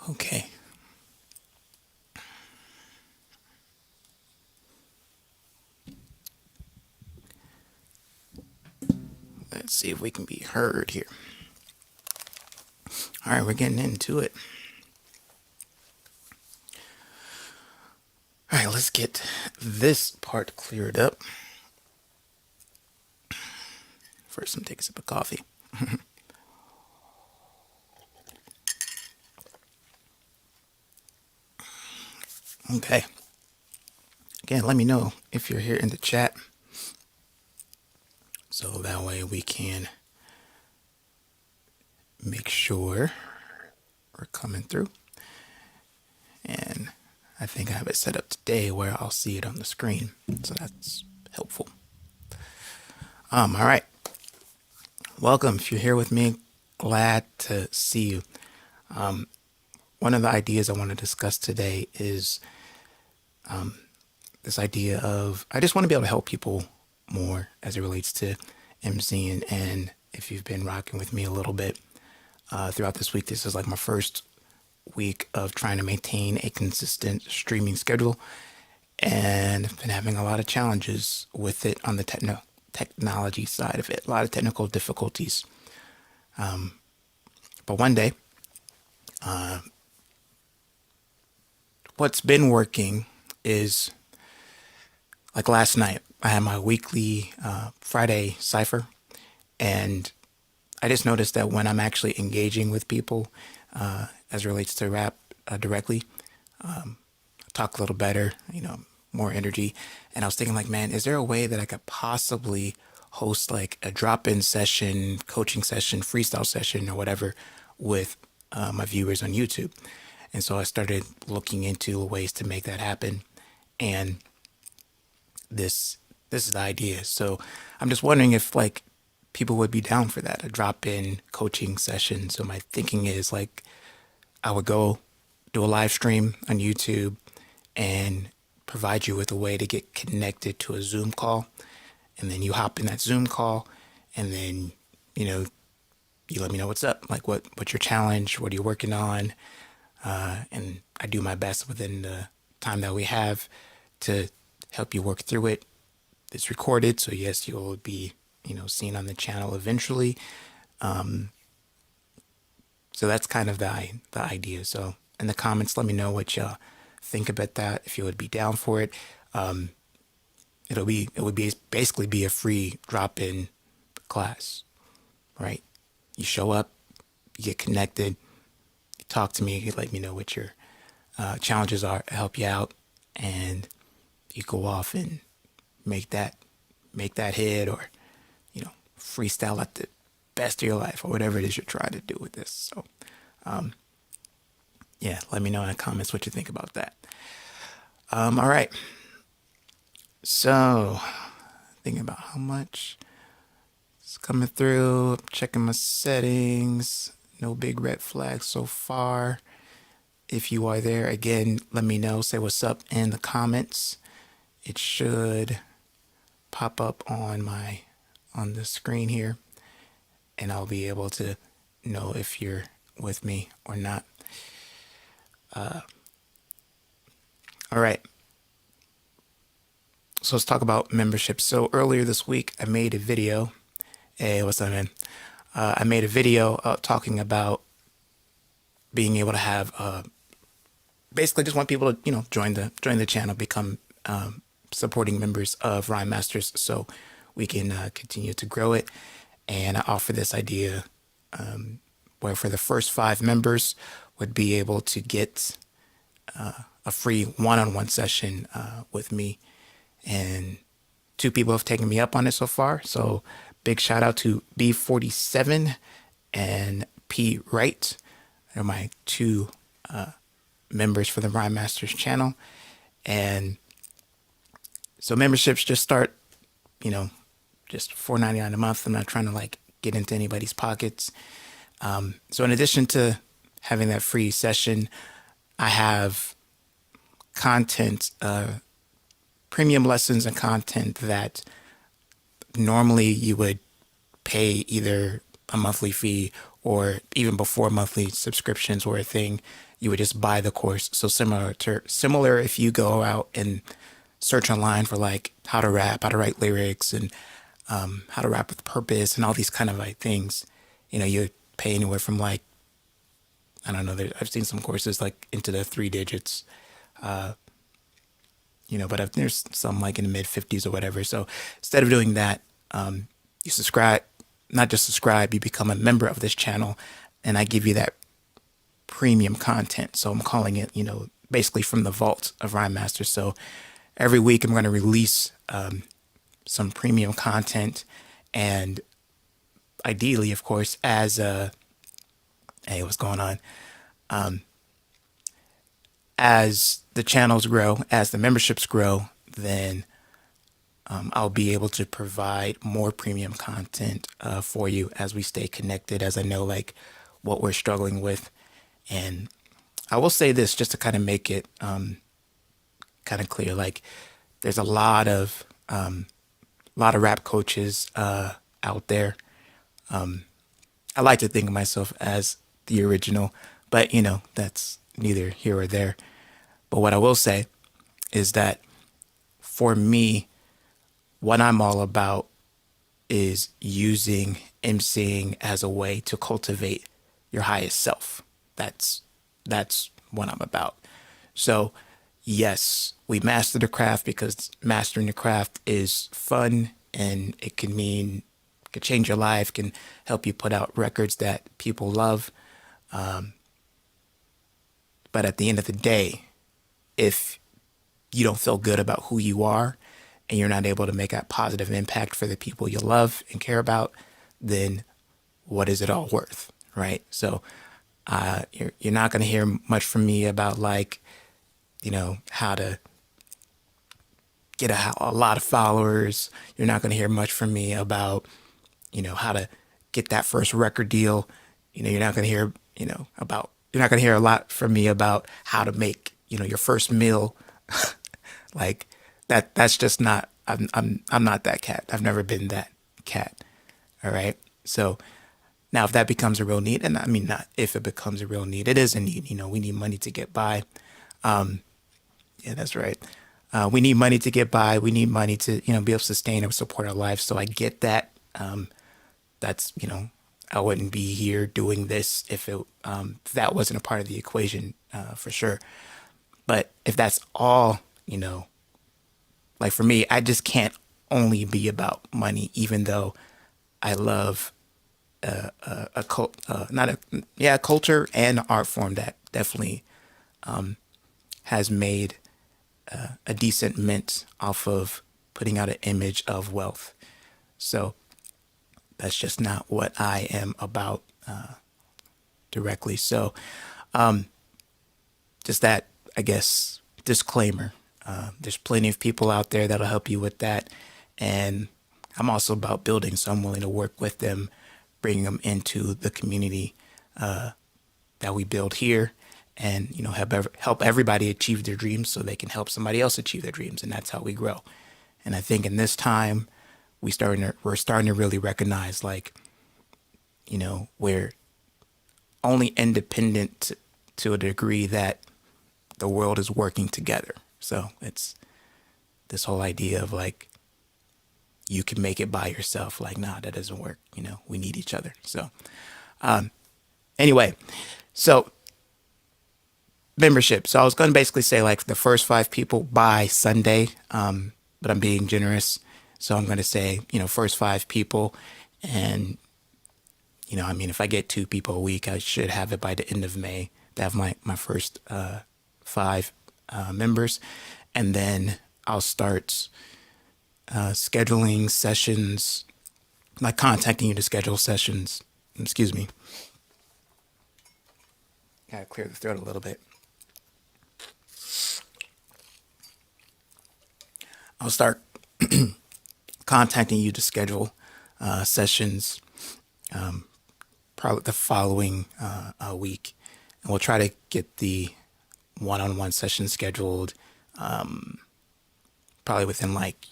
Okay. Let's see if we can be heard here. All right, we're getting into it. All right, let's get this part cleared up. First, I'm taking a sip of coffee. Okay. Again, let me know if you're here in the chat, so that way we can make sure we're coming through. And I think I have it set up today where I'll see it on the screen, so that's helpful. All right. Welcome. If you're here with me, glad to see you. One of the ideas I want to discuss today is this idea of I just want to be able to help people more as it relates to emceeing. And if you've been rocking with me a little bit throughout this week, this is like my first week of trying to maintain a consistent streaming schedule, and I've been having a lot of challenges with it on the technology side of it, a lot of technical difficulties. But one day, what's been working is like last night, I had my weekly Friday cipher, and I just noticed that when I'm actually engaging with people as it relates to rap directly, talk a little better, more energy. And I was thinking like, man, is there a way that I could possibly host like a drop-in session, coaching session, freestyle session or whatever with my viewers on YouTube? And so I started looking into ways to make that happen. And this is the idea. So I'm just wondering if like people would be down for that, a drop-in coaching session. So my thinking is like I would go do a live stream on YouTube and provide you with a way to get connected to a Zoom call. And then you hop in that Zoom call, and then, you let me know what's up, like what's your challenge, what are you working on? And I do my best within the time that we have to help you work through it. It's recorded, so yes, you'll be, seen on the channel eventually. So that's kind of the idea. So in the comments, let me know what you think about that. If you would be down for it, it would basically be a free drop-in class, right? You show up, you get connected, you talk to me, you let me know what your challenges are, help you out, and you go off and make that hit, or freestyle at the best of your life, or whatever it is you're trying to do with this. So yeah, let me know in the comments what you think about that. All right, so thinking about how much is coming through, checking my settings, no big red flags so far. If you are there, again, let me know, say what's up in the comments. It should pop up on the screen here, and I'll be able to know if you're with me or not. All right. So let's talk about membership. So earlier this week, I made a video. Hey, what's up, man? I made a video talking about being able to have basically just want people to join the channel, become supporting members of Rhyme Masters, so we can continue to grow it. And I offer this idea where for the first 5 members would be able to get a free one-on-one session with me. And 2 people have taken me up on it so far. So big shout out to B47 and P Wright. They're my 2 members for the Rhyme Masters channel. And so memberships just start, just $4.99 a month. I'm not trying to like get into anybody's pockets. So in addition to having that free session, I have content, premium lessons and content that normally you would pay either a monthly fee or even before monthly subscriptions were a thing, you would just buy the course. So similar if you go out and search online for like how to rap, how to write lyrics, and how to rap with purpose, and all these kind of like things. You pay anywhere from like, I don't know. I've seen some courses like into the three digits, but there's some like in the mid 50s or whatever. So instead of doing that, you subscribe, not just subscribe, you become a member of this channel, and I give you that premium content. So I'm calling it, basically from the vault of Rhyme Master. So every week I'm going to release some premium content, and ideally, of course, as hey, what's going on? As the channels grow, as the memberships grow, then I'll be able to provide more premium content for you as we stay connected, as I know like what we're struggling with. And I will say this just to kind of make it kind of clear, like there's a lot of rap coaches out there. I like to think of myself as the original, but that's neither here or there. But what I will say is that for me, what I'm all about is using emceeing as a way to cultivate your highest self. That's what I'm about. So yes, we master the craft because mastering the craft is fun, and it could change your life, can help you put out records that people love. But at the end of the day, if you don't feel good about who you are and you're not able to make a positive impact for the people you love and care about, then what is it all worth, right? So you're not going to hear much from me about like, how to get a lot of followers. You're not going to hear much from me about, how to get that first record deal. You're not going to hear, you're not going to hear a lot from me about how to make, your first meal. Like that's just not, I'm not that cat. I've never been that cat. All right. So now if that becomes a real need, and I mean, not if it becomes a real need, it is a need. We need money to get by. Yeah, that's right. We need money to get by. We need money to, be able to sustain and support our lives. So I get that. That's, I wouldn't be here doing this if that wasn't a part of the equation, for sure. But if that's all, like for me, I just can't only be about money, even though I love a cult, not a, yeah, culture and art form that definitely has made a decent mint off of putting out an image of wealth. So that's just not what I am about directly. So just that, I guess, disclaimer. There's plenty of people out there that'll help you with that. And I'm also about building, so I'm willing to work with them, bring them into the community that we build here, and help everybody achieve their dreams so they can help somebody else achieve their dreams, and that's how we grow. And I think in this time, we're starting to really recognize, like, we're only independent to a degree that the world is working together. So it's this whole idea of like, you can make it by yourself. Like, nah, that doesn't work. We need each other. So anyway, so membership. So I was going to basically say like the first 5 people by Sunday, but I'm being generous. So I'm going to say, first 5 people. And, if I get 2 people a week, I should have it by the end of May to have my first 5 members. And then I'll start scheduling sessions, like contacting you to schedule sessions. Excuse me. Gotta clear the throat a little bit. I'll start contacting you to schedule sessions probably the following week. And we'll try to get the one-on-one session scheduled probably within like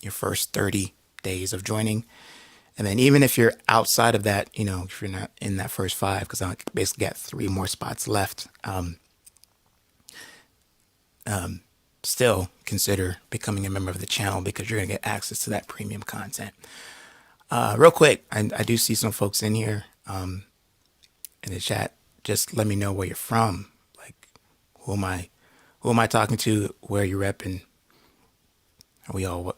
your first 30 days of joining. And then even if you're outside of that, if you're not in that first five, because I basically got three more spots left, still consider becoming a member of the channel because you're going to get access to that premium content. Real quick, I do see some folks in here in the chat. Just let me know where you're from. Like, who am I talking to? Where you repping? Are we all,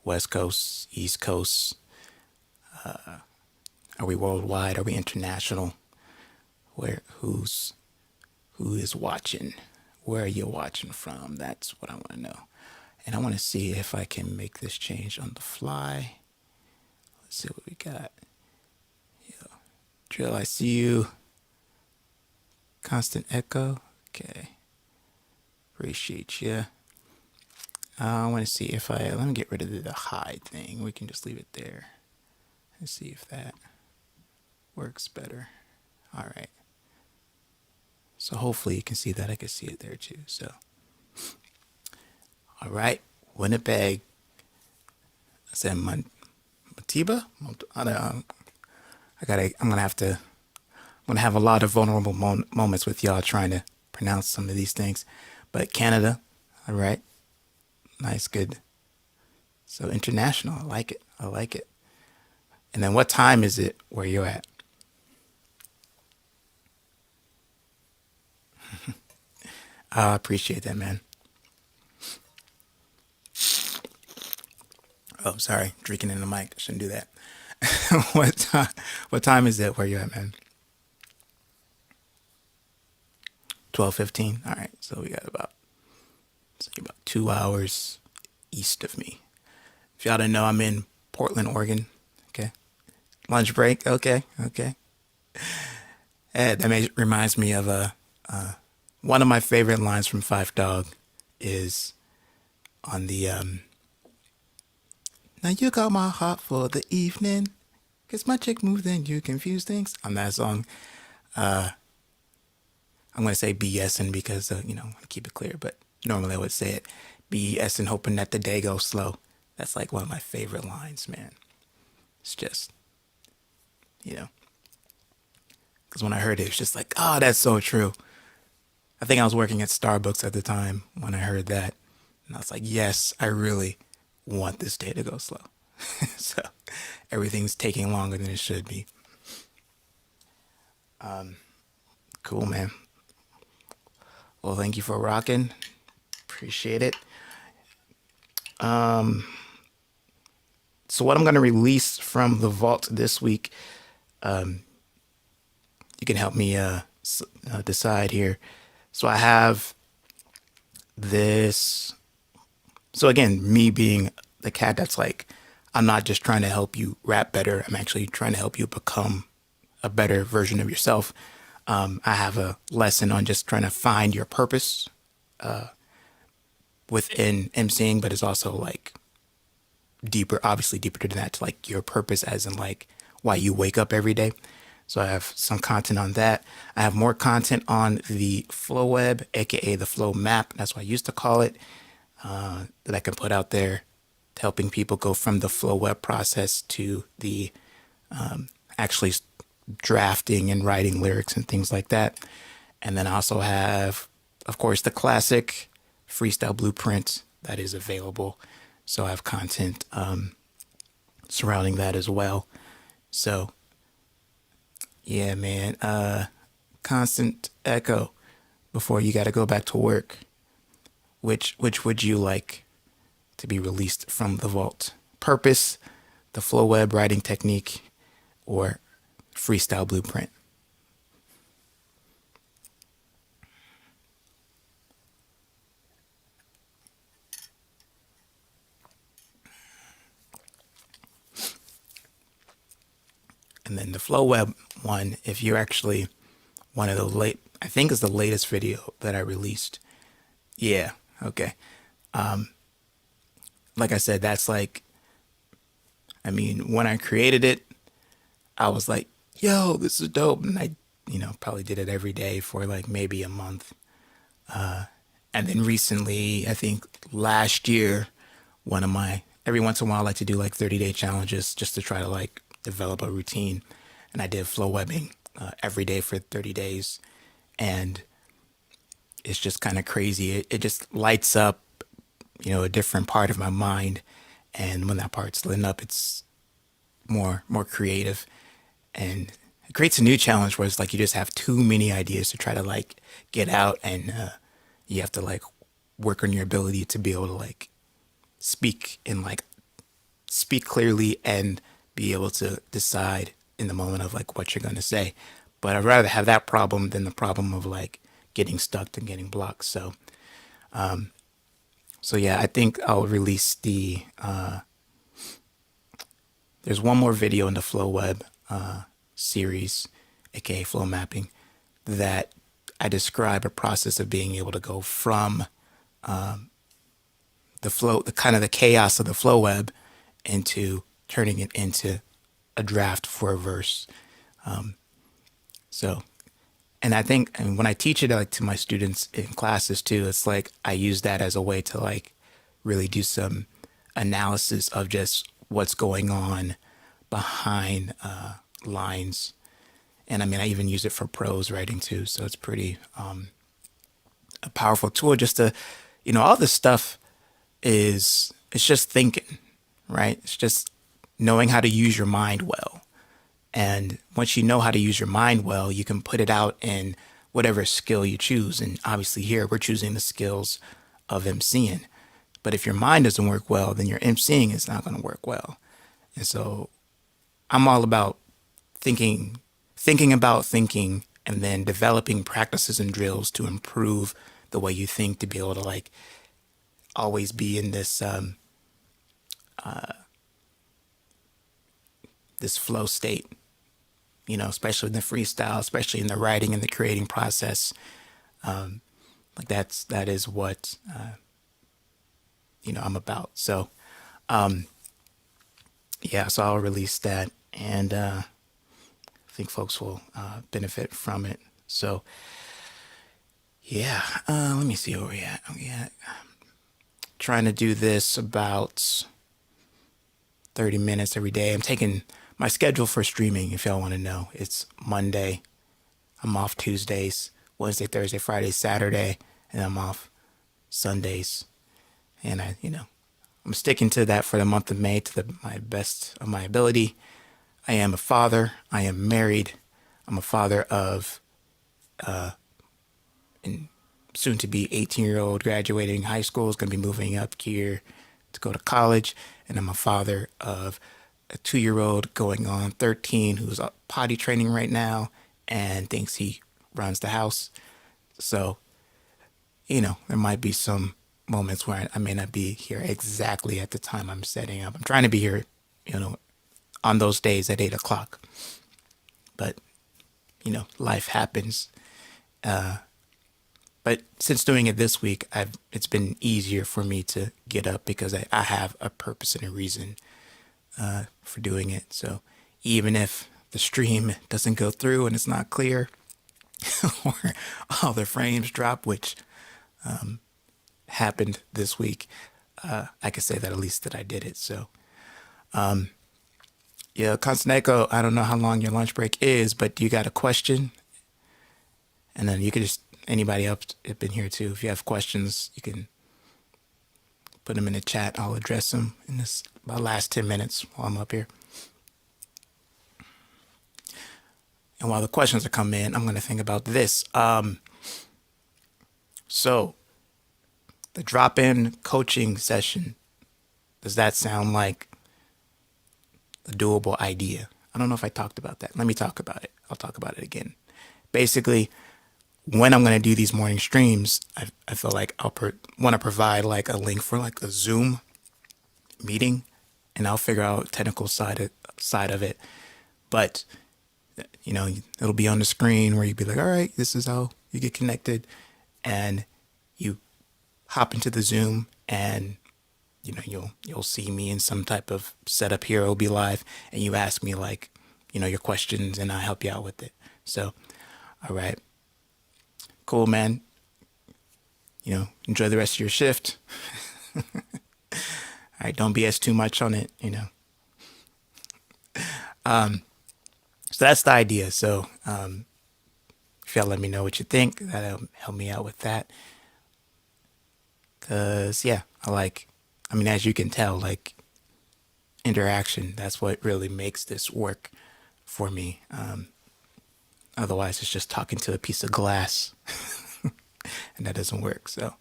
West Coast, East Coast? Are we worldwide? Are we international? Who is watching? Where are you watching from? That's what I want to know. And I want to see if I can make this change on the fly. Let's see what we got. Drill, I see you. Constant echo. Okay. Appreciate you. I want to see if let me get rid of the hide thing. We can just leave it there. Let's see if that works better. All right. So hopefully you can see that. I can see it there too. So, all right. Winnipeg. I said Matiba. I'm gonna have a lot of vulnerable moments with y'all trying to pronounce some of these things. But Canada. All right. Nice, good. So international. I like it. I like it. And then what time is it where you're at? I appreciate that, man. Oh, sorry. Drinking in the mic. Shouldn't do that. What time is it where you're at, man? 12:15. All right. So we got about 2 hours east of me. If y'all didn't know, I'm in Portland, Oregon. Okay. Lunch break. Okay. That reminds me of one of my favorite lines from Five Dog is on the now you got my heart for the evening, 'cause my chick moved and you confuse things. On that song, I'm gonna say BSing because I want to keep it clear, but normally I would say it BSing, hoping that the day goes slow. That's like one of my favorite lines, man. It's just, because when I heard it, it's just like, oh, that's so true. I think I was working at Starbucks at the time when I heard that. And I was like, yes, I really want this day to go slow. So everything's taking longer than it should be. Cool, man. Well, thank you for rocking. Appreciate it. So what I'm going to release from the vault this week, you can help me decide here. So I have this. So again, me being the cat that's like, I'm not just trying to help you rap better. I'm actually trying to help you become a better version of yourself. I have a lesson on just trying to find your purpose within emceeing, but it's also like deeper, obviously deeper than that, to like your purpose as in like why you wake up every day. So I have some content on that. I have more content on the flow web, aka the flow map. That's what I used to call it, that I can put out there, helping people go from the flow web process to the actually drafting and writing lyrics and things like that. And then I also have, of course, the classic freestyle blueprint that is available. So I have content surrounding that as well. So yeah, man. Constant echo before you got to go back to work. Which would you like to be released from the vault? Purpose, the flow web writing technique, or freestyle blueprint? And then the flow web one, if you're actually one of the I think is the latest video that I released. Yeah, okay. Like I said, that's like, I mean, when I created it, I was like, yo, this is dope. And I, probably did it every day for like maybe a month. And then recently, I think last year, every once in a while, I like to do like 30-day challenges just to try to like develop a routine. And I did flow webbing every day for 30 days. And it's just kind of crazy. It just lights up, a different part of my mind. And when that part's lit up, it's more creative. And it creates a new challenge where it's like you just have too many ideas to try to like get out. And you have to like work on your ability to be able to like speak and like speak clearly and be able to decide in the moment of like what you're going to say. But I'd rather have that problem than the problem of like getting stuck and getting blocked. So yeah, I think I'll release there's one more video in the Flow Web series, aka flow mapping, that I describe a process of being able to go from the flow, the kind of the chaos of the flow web, into turning it into a draft for a verse. So, and I think, and when I teach it like to my students in classes too, it's like I use that as a way to like really do some analysis of just what's going on behind lines. And I mean, I even use it for prose writing too. So it's pretty a powerful tool just to, all this stuff it's just thinking, right? It's just knowing how to use your mind well. And once you know how to use your mind well, you can put it out in whatever skill you choose. And obviously here we're choosing the skills of emceeing. But if your mind doesn't work well, then your emceeing is not going to work well. And so I'm all about thinking about thinking, and then developing practices and drills to improve the way you think, to be able to like always be in this flow state, especially in the freestyle, especially in the writing and the creating process. Like that is what I'm about. So yeah, so I'll release that, and I think folks will benefit from it. So yeah, let me see where we at. Trying to do this about 30 minutes every day. I'm taking my schedule for streaming, if y'all want to know. It's Monday. I'm off Tuesdays, Wednesday, Thursday, Friday, Saturday, and I'm off Sundays. And I'm sticking to that for the month of May to my best of my ability. I am a father. I am married. I'm a father of and soon to be 18-year-old graduating high school, is going to be moving up here to go to college. And I'm a father of a 2-year-old going on 13 who's potty training right now and thinks he runs the house. So, there might be some moments where I may not be here exactly at the time I'm setting up. I'm trying to be here, on those days at 8 o'clock. But, life happens. But since doing it this week, it's been easier for me to get up because I have a purpose and a reason for doing it. So even if the stream doesn't go through and it's not clear, or all the frames drop, which happened this week, I could say that at least that I did it. So yeah, Constantino, I don't know how long your lunch break is, but you got a question? And then you could just, anybody else up in here too, if you have questions, you can put them in the chat. I'll address them in this about last 10 minutes while I'm up here. And while the questions are coming in, I'm going to think about this. So the drop-in coaching session, does that sound like a doable idea? I don't know if I talked about that. Let me talk about it. I'll talk about it again. Basically, when I'm going to do these morning streams, I feel like I'll want to provide like a link for like a Zoom meeting, and I'll figure out technical side of it. But, it'll be on the screen where you'd be like, all right, this is how you get connected. And you hop into the Zoom, and, you'll see me in some type of setup here. It'll be live, and you ask me like, your questions, and I help you out with it. So, all right. Cool, man. Enjoy the rest of your shift. All right, don't BS too much on it, So that's the idea. So if y'all let me know what you think, that'll help me out with that. Cause yeah, I mean, as you can tell, like interaction, that's what really makes this work for me. Otherwise, it's just talking to a piece of glass, and that doesn't work. So,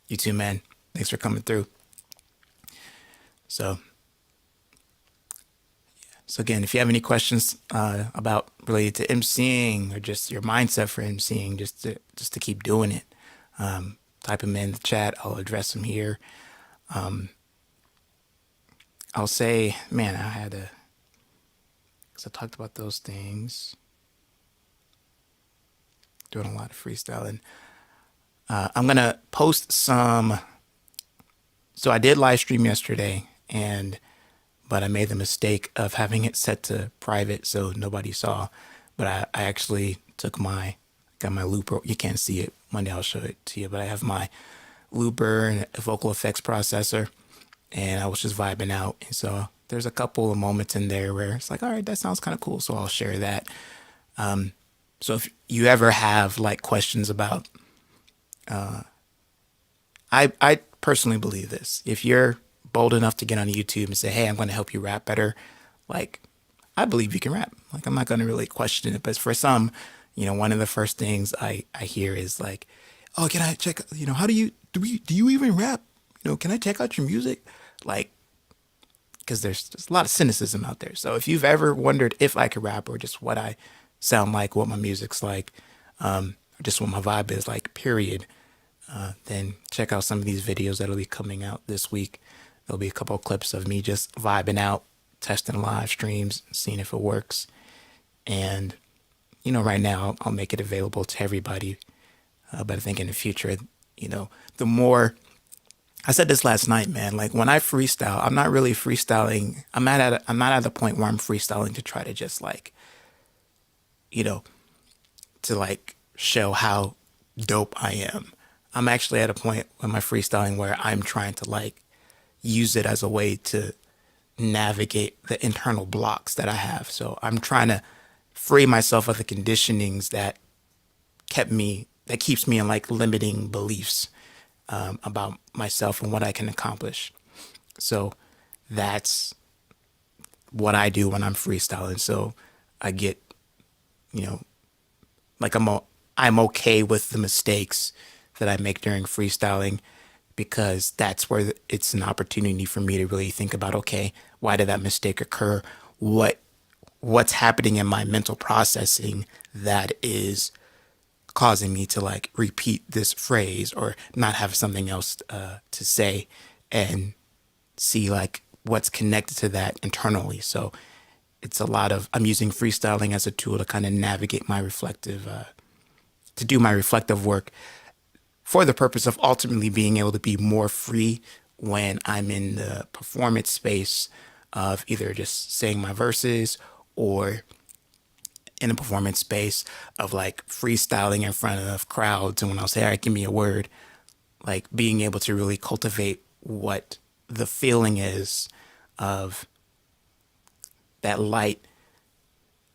you too, man. Thanks for coming through. So, so again, if you have any questions about related to emceeing or just your mindset for emceeing, just to keep doing it, type them in the chat. I'll address them here. I'll say, man, I had to, because I talked about those things. Doing a lot of freestyling. I'm gonna post some. So I did live stream yesterday, but I made the mistake of having it set to private so nobody saw. But I actually got my looper. You can't see it. One day I'll show it to you. But I have my looper and a vocal effects processor, and I was just vibing out. And so there's a couple of moments in there where it's like, all right, that sounds kind of cool. So I'll share that. So if you ever have like questions about, I personally believe this. If you're bold enough to get on YouTube and say, "Hey, I'm going to help you rap better," like I believe you can rap. Like I'm not going to really question it. But for some, one of the first things I hear is like, "Oh, can I check? How do you even rap? Can I check out your music?" Like, because there's a lot of cynicism out there. So if you've ever wondered if I could rap or just what I sound like, what my music's like, just what my vibe is like, period, then check out some of these videos that'll be coming out this week. There'll be a couple of clips of me just vibing out, testing live streams, seeing if it works. And, right now I'll make it available to everybody. But I think in the future, the more I said this last night, man. Like when I freestyle, I'm not really freestyling. I'm not at the point where I'm freestyling to try to just like, you know, to like show how dope I am. I'm actually at a point in my freestyling where I'm trying to like use it as a way to navigate the internal blocks that I have. So I'm trying to free myself of the conditionings that keeps me in like limiting beliefs about myself and what I can accomplish. So that's what I do when I'm freestyling. So I get, you know, like I'm okay with the mistakes that I make during freestyling because that's where it's an opportunity for me to really think about, okay, why did that mistake occur? What's happening in my mental processing that is causing me to like repeat this phrase or not have something else to say, and see like what's connected to that internally. So it's a lot of, I'm using freestyling as a tool to kind of navigate my to do my reflective work for the purpose of ultimately being able to be more free when I'm in the performance space of either just saying my verses or in a performance space of like freestyling in front of crowds. And when I'll say, all right, give me a word, like being able to really cultivate what the feeling is of that light,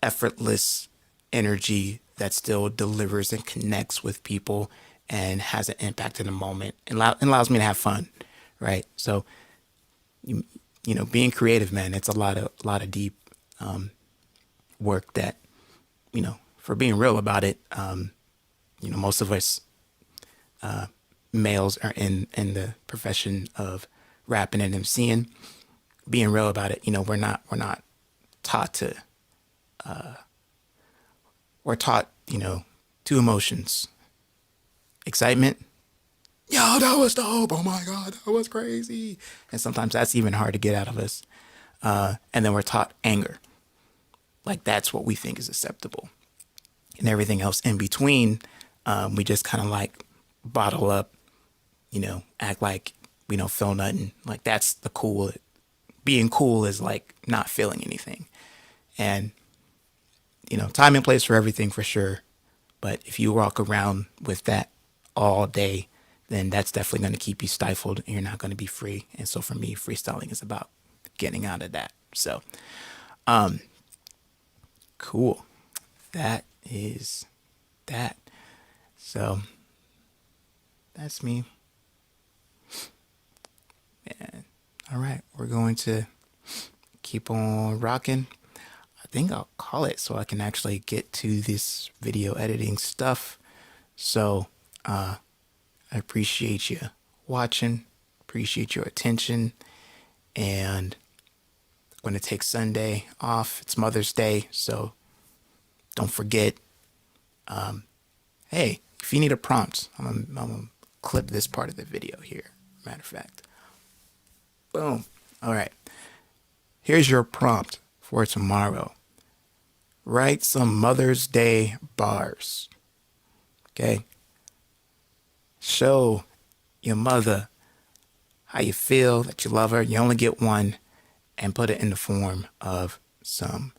effortless energy that still delivers and connects with people and has an impact in the moment and allows me to have fun, right? So, being creative, man, it's a lot of deep work that, for being real about it, most of us males are in the profession of rapping and emceeing. Being real about it, we're not taught to. We're taught, two emotions: excitement. Yo, that was dope. Oh my God, that was crazy. And sometimes that's even hard to get out of us. And then we're taught anger. Like that's what we think is acceptable. And everything else in between, we just kind of like bottle up, act like we don't feel nothing. Like that's the cool. Being cool is like not feeling anything. And, time and place for everything for sure. But if you walk around with that all day, then that's definitely going to keep you stifled and you're not going to be free. And so for me, freestyling is about getting out of that. So, Cool. That is that. So that's me. And all right, we're going to keep on rocking. I think I'll call it so I can actually get to this video editing stuff. So I appreciate you watching, appreciate your attention, and I'm going to take Sunday off. It's Mother's Day, so don't forget. Hey, if you need a prompt, I'm gonna clip this part of the video here. Matter of fact, boom. All right, here's your prompt for tomorrow. Write some Mother's Day bars. Okay. Show your mother how you feel, that you love her. You only get one, and put it in the form of some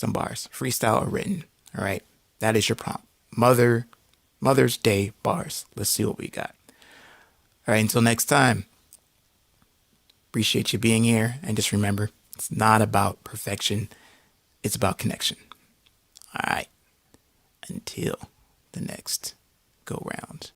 bars, freestyle or written. All right. That is your prompt. Mother's Day bars. Let's see what we got. All right. Until next time. Appreciate you being here. And just remember, it's not about perfection. It's about connection. All right. Until the next go round.